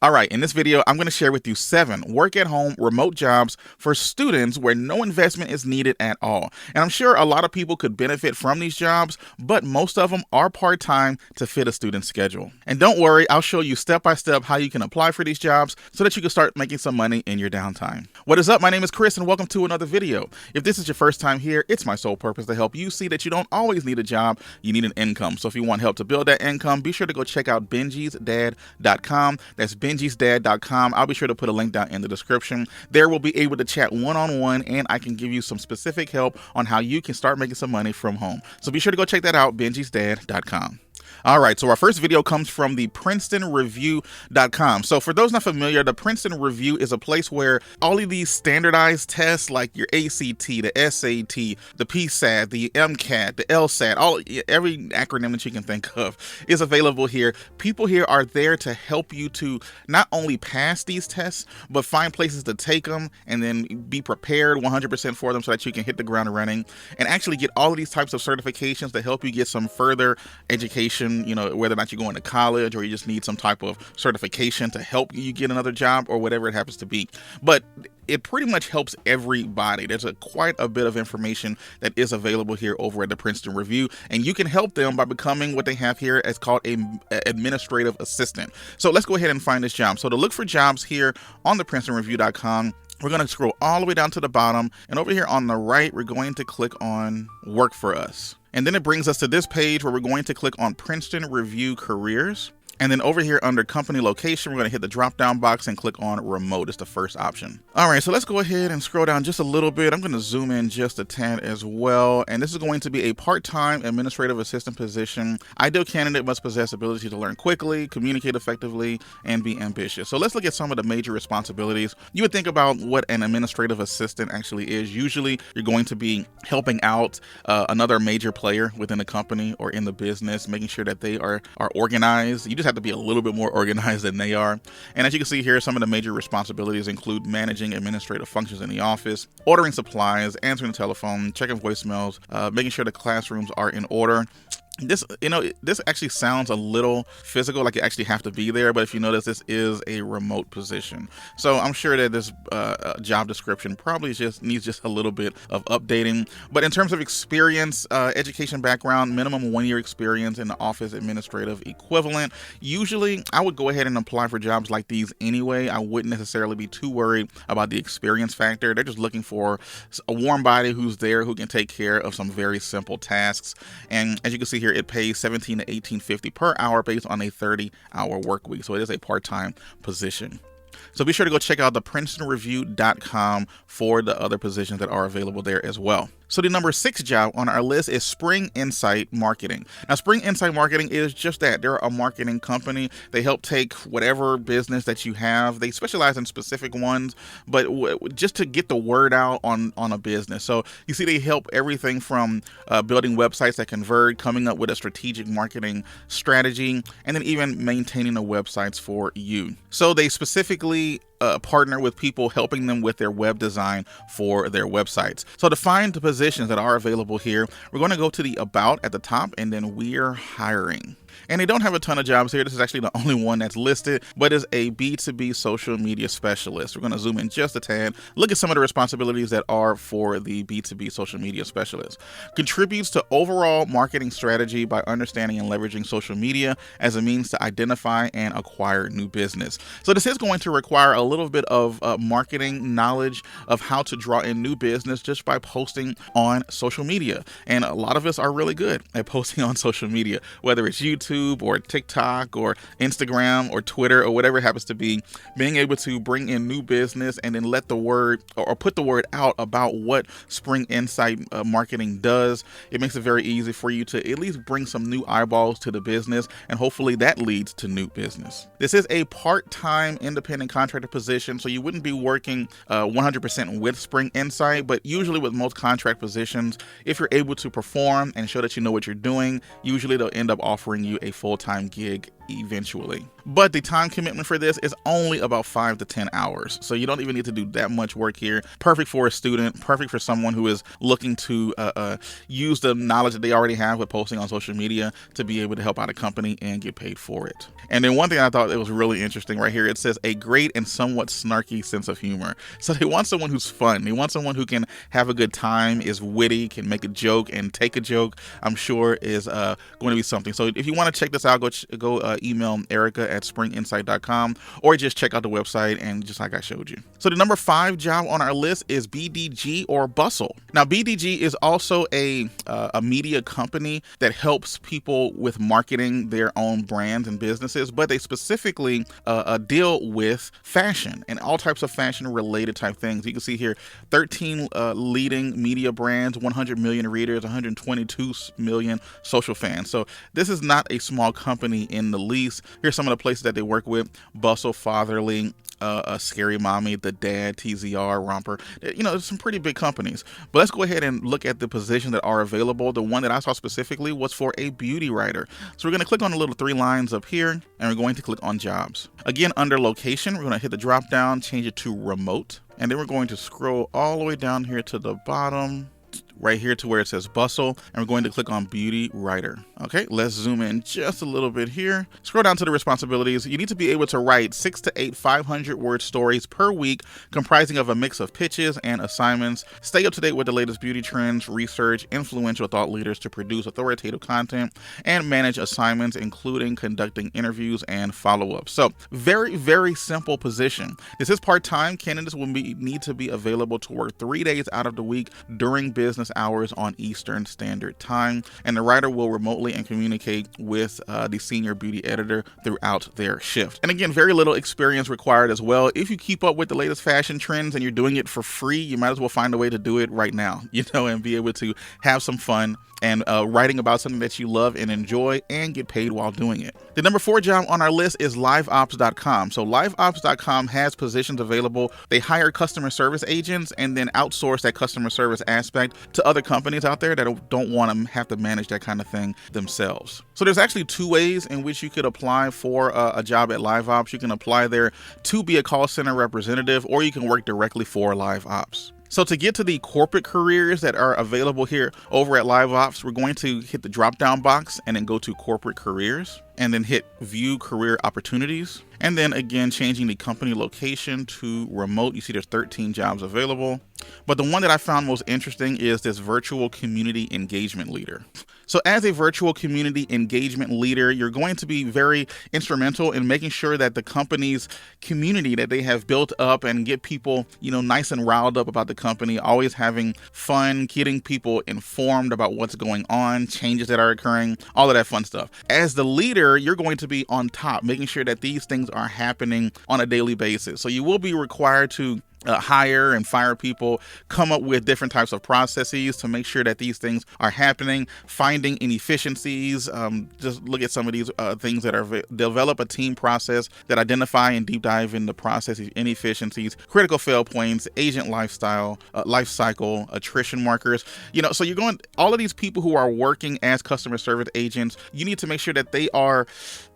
All right, in this video, I'm going to share with you 7 work-at-home remote jobs for students where no investment is needed at all. And I'm sure a lot of people could benefit from these jobs, but most of them are part-time to fit a student's schedule. And don't worry, I'll show you step-by-step how you can apply for these jobs so that you can start making some money in your downtime. What is up? My name is Chris and welcome to another video. If this is your first time here, it's my sole purpose to help you see that you don't always need a job, you need an income. So if you want help to build that income, be sure to go check out benjisdad.com. That's benjisdad.com. I'll be sure to put a link down in the description. There we'll be able to chat one-on-one and I can give you some specific help on how you can start making some money from home. So be sure to go check that out, benjisdad.com. All right, so our first video comes from the PrincetonReview.com. So for those not familiar, the Princeton Review is a place where all of these standardized tests like your ACT, the SAT, the PSAT, the MCAT, the LSAT, every acronym that you can think of is available here. People here are there to help you to not only pass these tests, but find places to take them and then be prepared 100% for them so that you can hit the ground running and actually get all of these types of certifications to help you get some further education, whether or not you're going to college or you just need some type of certification to help you get another job or whatever it happens to be. But it pretty much helps everybody. There's quite a bit of information that is available here over at the Princeton Review, and you can help them by becoming what they have here as called an administrative assistant. So let's go ahead and find this job. So to look for jobs here on the PrincetonReview.com, we're going to scroll all the way down to the bottom, and over here on the right, we're going to click on Work for Us. And then it brings us to this page where we're going to click on Princeton Review Careers. And then over here under company location, we're going to hit the drop down box and click on remote. It's the first option. All right, so let's go ahead and scroll down just a little bit. I'm going to zoom in just a tad as well. And this is going to be a part-time administrative assistant position. Ideal candidate must possess ability to learn quickly, communicate effectively, and be ambitious. So let's look at some of the major responsibilities. You would think about what an administrative assistant actually is. Usually you're going to be helping out another major player within the company or in the business, making sure that they are organized. You just have to be a little bit more organized than they are. And as you can see here, some of the major responsibilities include managing administrative functions in the office, ordering supplies, answering the telephone, checking voicemails, making sure the classrooms are in order. This actually sounds a little physical, like you actually have to be there, but if you notice, this is a remote position. So I'm sure that this job description probably needs just a little bit of updating. But in terms of experience, education background, minimum 1 year experience in the office administrative equivalent. Usually I would go ahead and apply for jobs like these anyway. I wouldn't necessarily be too worried about the experience factor. They're just looking for a warm body who's there, who can take care of some very simple tasks. And as you can see here, it pays $17 to $18.50 per hour based on a 30-hour work week. So it is a part-time position. So be sure to go check out the PrincetonReview.com for the other positions that are available there as well. So the number 6 job on our list is Spring Insight Marketing. Now, Spring Insight Marketing is just that. They're a marketing company. They help take whatever business that you have. They specialize in specific ones, but just to get the word out on a business. So you see, they help everything from building websites that convert, coming up with a strategic marketing strategy, and then even maintaining the websites for you. So they specifically partner with people helping them with their web design for their websites. So to find the positions that are available here, we're going to go to the About at the top, and then We're Hiring. And they don't have a ton of jobs here. This is actually the only one that's listed, but is a B2B social media specialist. We're going to zoom in just a tad, look at some of the responsibilities that are for the B2B social media specialist. Contributes to overall marketing strategy by understanding and leveraging social media as a means to identify and acquire new business. So this is going to require a little bit of marketing knowledge of how to draw in new business just by posting on social media. And a lot of us are really good at posting on social media, whether it's YouTube or TikTok or Instagram or Twitter or whatever it happens to be. Being able to bring in new business and then let the word or put the word out about what Spring Insight Marketing does, it makes it very easy for you to at least bring some new eyeballs to the business, and hopefully that leads to new business. This is a part-time independent contractor position, so you wouldn't be working 100% with Spring Insight, but usually with most contract positions, if you're able to perform and show that you know what you're doing, usually they'll end up offering you a full-time gig eventually. But the time commitment for this is only about 5 to 10 hours. So you don't even need to do that much work here. Perfect for a student, perfect for someone who is looking to use the knowledge that they already have with posting on social media to be able to help out a company and get paid for it. And then one thing I thought it was really interesting right here, it says a great and somewhat snarky sense of humor. So they want someone who's fun. They want someone who can have a good time, is witty, can make a joke and take a joke. I'm sure is going to be something. So if you want to check this out, go email Erica@springinsight.com or just check out the website and just like I showed you. So the number 5 job on our list is BDG or Bustle. Now BDG is also a media company that helps people with marketing their own brands and businesses, but they specifically deal with fashion and all types of fashion related type things. You can see here 13 leading media brands, 100 million readers, 122 million social fans. So this is not a small company in the least. Here's some of the places that they work with: Bustle, Fatherly, Scary Mommy, The Dad, TZR, Romper. You know, some pretty big companies. But let's go ahead and look at the positions that are available. The one that I saw specifically was for a beauty writer. So we're going to click on the little 3 lines up here, and we're going to click on jobs. Again, under location, we're going to hit the drop down, change it to remote, and then we're going to scroll all the way down here to the bottom, right here to where it says Bustle, and we're going to click on beauty writer. Okay, let's zoom in just a little bit here. Scroll down to the responsibilities. You need to be able to write 6 to 8 500-word stories per week, comprising of a mix of pitches and assignments. Stay up to date with the latest beauty trends, research influential thought leaders to produce authoritative content, and manage assignments, including conducting interviews and follow-ups. So very, very simple position. This is part-time. Candidates will need to be available to work 3 days out of the week during business hours on Eastern Standard Time, and the writer will remotely and communicate with the senior beauty editor throughout their shift. And again, very little experience required as well. If you keep up with the latest fashion trends and you're doing it for free, you might as well find a way to do it right now, and be able to have some fun and writing about something that you love and enjoy and get paid while doing it. The number 4 job on our list is LiveOps.com. So LiveOps.com has positions available. They hire customer service agents and then outsource that customer service aspect to other companies out there that don't want to have to manage that kind of thing themselves. So there's actually 2 ways in which you could apply for a job at LiveOps. You can apply there to be a call center representative, or you can work directly for LiveOps. So to get to the corporate careers that are available here over at LiveOps, we're going to hit the drop down box and then go to corporate careers, and then hit view career opportunities. And then again, changing the company location to remote. You see there's 13 jobs available. But the one that I found most interesting is this virtual community engagement leader. So as a virtual community engagement leader, you're going to be very instrumental in making sure that the company's community that they have built up and get people, nice and riled up about the company, always having fun, getting people informed about what's going on, changes that are occurring, all of that fun stuff. As the leader, you're going to be on top, making sure that these things are happening on a daily basis. So you will be required to hire and fire people, come up with different types of processes to make sure that these things are happening, finding inefficiencies. Just look at some of these things that are develop a team process that identify and deep dive into process inefficiencies, critical fail points, agent life cycle, attrition markers. So you're going, all of these people who are working as customer service agents, you need to make sure that they are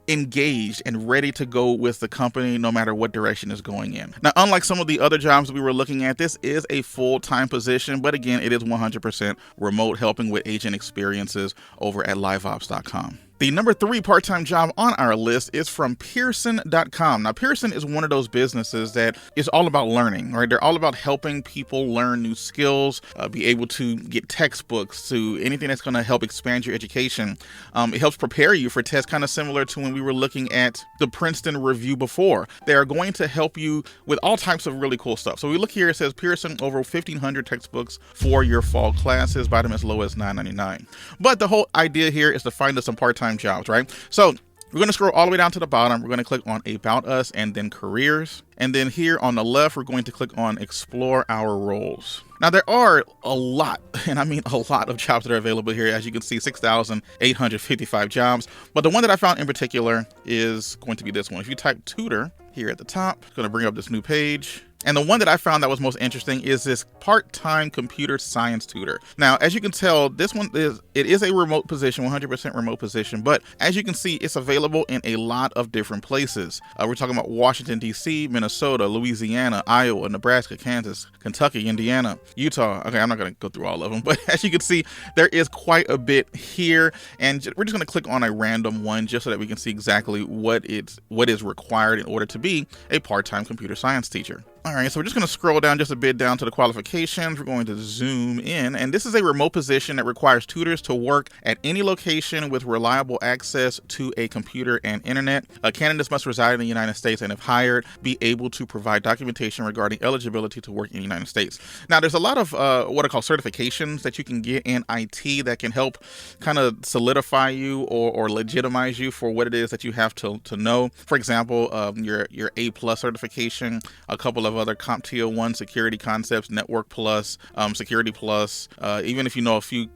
engaged and ready to go with the company no matter what direction is going in. Now, unlike some of the other jobs we were looking at, this is a full-time position, but again, it is 100% remote, helping with agent experiences over at liveops.com. The number 3 part-time job on our list is from Pearson.com. Now, Pearson is one of those businesses that is all about learning, right? They're all about helping people learn new skills, be able to get textbooks, to anything that's going to help expand your education. It helps prepare you for tests, kind of similar to when we were looking at the Princeton review before. They are going to help you with all types of really cool stuff. So we look here, it says Pearson, over 1,500 textbooks for your fall classes, buy them as low as $9.99. But the whole idea here is to find us some part-time jobs, right? So we're going to scroll all the way down to the bottom. We're going to click on About Us and then Careers. And then here on the left, we're going to click on Explore Our Roles. Now, there are a lot, and I mean a lot of jobs that are available here. As you can see, 6,855 jobs. But the one that I found in particular is going to be this one. If you type tutor here at the top, it's going to bring up this new page. And the one that I found that was most interesting is this part-time computer science tutor. Now, as you can tell, this one is a remote position, 100% remote position, but as you can see, it's available in a lot of different places. We're talking about Washington, D.C., Minnesota, Louisiana, Iowa, Nebraska, Kansas, Kentucky, Indiana, Utah. Okay, I'm not going to go through all of them, but as you can see, there is quite a bit here, and we're just going to click on a random one just so that we can see exactly what is required in order to be a part-time computer science teacher. All right, so we're just going to scroll down just a bit down to the qualifications. We're going to zoom in, and this is a remote position that requires tutors to work at any location with reliable access to a computer and internet. Candidates must reside in the United States and, if hired, be able to provide documentation regarding eligibility to work in the United States. Now, there's a lot of what I call certifications that you can get in IT that can help kind of solidify you or legitimize you for what it is that you have to know. For example, your A+ certification, a couple of other CompTIA 1 security concepts, Network Plus, Security Plus, even if you know a few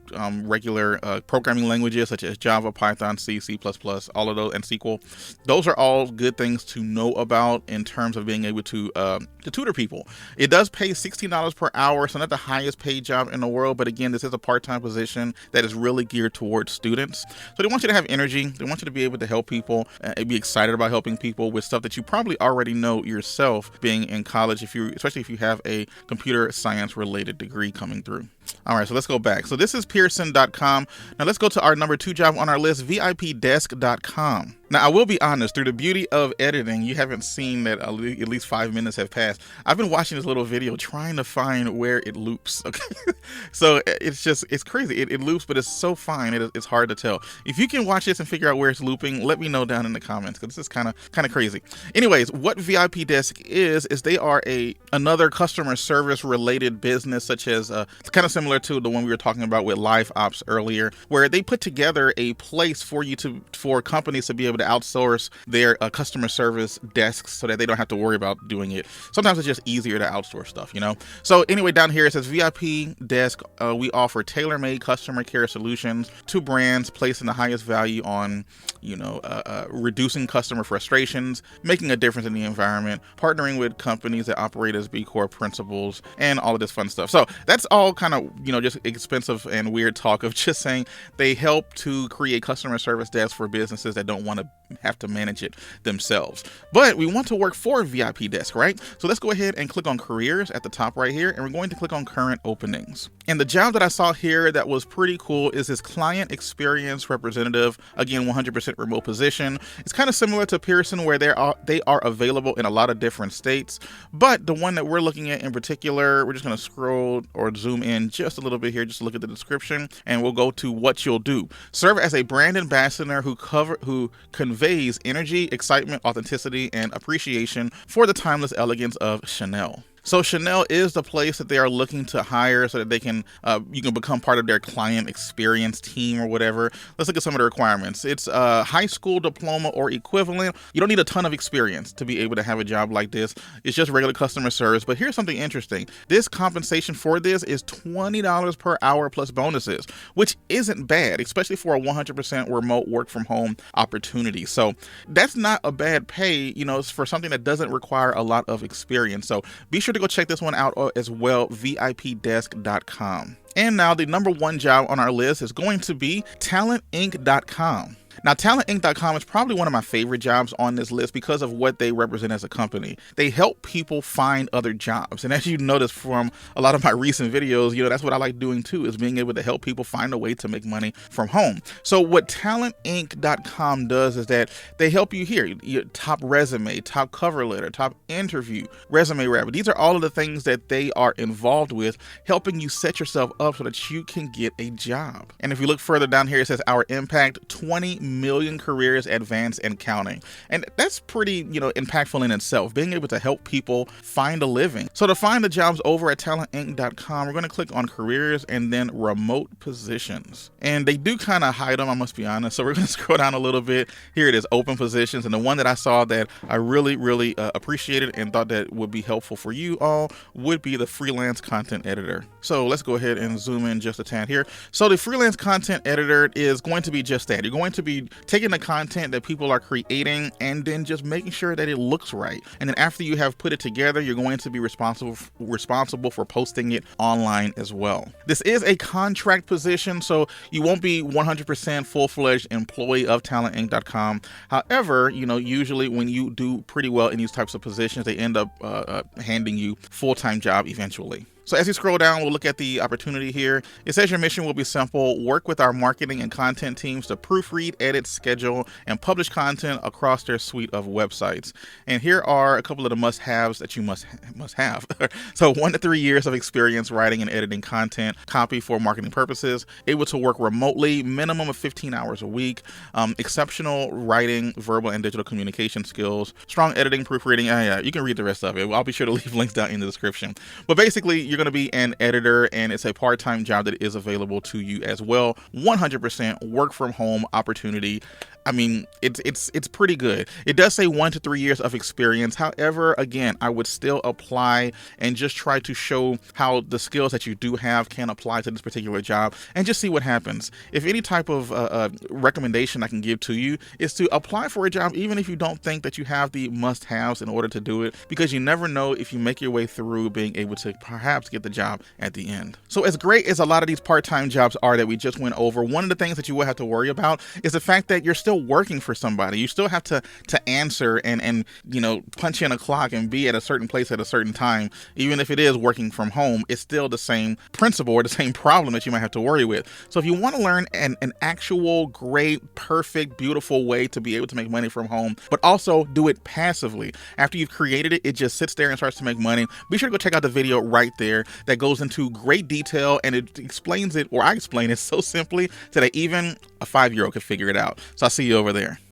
regular programming languages such as Java, Python, C, C++, all of those, and SQL. Those are all good things to know about in terms of being able to tutor people. It does pay $16 per hour, so not the highest paid job in the world, but again, this is a part-time position that is really geared towards students. So they want you to have energy. They want you to be able to help people and be excited about helping people with stuff that you probably already know yourself being in college, especially if you have a computer science related degree coming through. All right, so let's go back. So this is Pearson.com. Now let's go to our number 2 job on our list, VIPDesk.com. Now, I will be honest, through the beauty of editing, you haven't seen that at least 5 minutes have passed. I've been watching this little video trying to find where it loops. Okay, so it's crazy. It loops, but it's so fine. It's hard to tell. If you can watch this and figure out where it's looping, let me know down in the comments, because this is kind of crazy. Anyways, what VIPDesk is they are another customer service related business, such as it's kind of similar to the one we were talking about with LiveOps earlier, where they put together a place for companies to be able to outsource their customer service desks so that they don't have to worry about doing it. Sometimes it's just easier to outsource stuff, you know? So anyway, down here it says VIPDesk, we offer tailor-made customer care solutions to brands, placing the highest value on, reducing customer frustrations, making a difference in the environment, partnering with companies that operate as B Corp principles, and all of this fun stuff. So that's all kind of, just expensive and weird talk of just saying they help to create customer service desks for businesses that don't want to have to manage it themselves. But we want to work for VIPDesk, right? So let's go ahead and click on careers at the top right here, and we're going to click on current openings. And the job that I saw here that was pretty cool is this client experience representative. Again, 100% remote position. It's kind of similar to Pearson, where they are available in a lot of different states. But the one that we're looking at in particular, we're just going to scroll or zoom in just a little bit here, just to look at the description, and we'll go to what you'll do. Serve as a brand ambassador who conveys energy, excitement, authenticity, and appreciation for the timeless elegance of Chanel. So Chanel is the place that they are looking to hire so that they can you can become part of their client experience team or whatever. Let's look at some of the requirements. It's a high school diploma or equivalent. You don't need a ton of experience to be able to have a job like this. It's just regular customer service. But here's something interesting. This compensation for this is $20 per hour plus bonuses, which isn't bad, especially for a 100% remote work from home opportunity. So that's not a bad pay, it's for something that doesn't require a lot of experience. So be sure to go check this one out as well, VIPDesk.com. And now the number 1 job on our list is going to be Talentinc.com. Now, Talentinc.com is probably one of my favorite jobs on this list because of what they represent as a company. They help people find other jobs. And as you notice from a lot of my recent videos, that's what I like doing too, is being able to help people find a way to make money from home. So what Talentinc.com does is that they help you here. Your top resume, top cover letter, top interview, resume wrap. These are all of the things that they are involved with, helping you set yourself up so that you can get a job. And if you look further down here, it says our impact, 20 million careers advanced and counting. And that's pretty, impactful in itself, being able to help people find a living. So to find the jobs over at talentinc.com, we're going to click on careers and then remote positions. And they do kind of hide them, I must be honest. So we're going to scroll down a little bit. Here it is, open positions. And the one that I saw that I really appreciated and thought that would be helpful for you all would be the freelance content editor. So let's go ahead and zoom in just a tad here. So the freelance content editor is going to be just that. You're going to be be taking the content that people are creating and then just making sure that it looks right. And then after you have put it together, you're going to be responsible for posting it online as well. This is a contract position, so you won't be 100% full-fledged employee of Talentingcom. However, usually when you do pretty well in these types of positions, they end up handing you full-time job eventually. So as you scroll down, we'll look at the opportunity here. It says your mission will be simple: work with our marketing and content teams to proofread, edit, schedule, and publish content across their suite of websites. And here are a couple of the must-haves that you must have. So 1 to 3 years of experience writing and editing content, copy for marketing purposes, able to work remotely, minimum of 15 hours a week, exceptional writing, verbal and digital communication skills, strong editing, proofreading. You can read the rest of it. I'll be sure to leave links down in the description. But basically, you're going to be an editor, and it's a part-time job that is available to you as well. 100% work from home opportunity. I mean, it's pretty good. It does say 1 to 3 years of experience. However, again, I would still apply and just try to show how the skills that you do have can apply to this particular job and just see what happens. If any type of recommendation I can give to you is to apply for a job, even if you don't think that you have the must-haves in order to do it, because you never know if you make your way through being able to perhaps get the job at the end. So as great as a lot of these part-time jobs are that we just went over, one of the things that you will have to worry about is the fact that you're still working for somebody. You still have to answer and punch in a clock and be at a certain place at a certain time. Even if it is working from home, it's still the same principle or the same problem that you might have to worry with. So if you want to learn an actual great, perfect, beautiful way to be able to make money from home, but also do it passively, after you've created it, it just sits there and starts to make money, be sure to go check out the video right there that goes into great detail, and it explains it, or I explain it so simply that even a 5-year-old could figure it out. So I'll see you over there.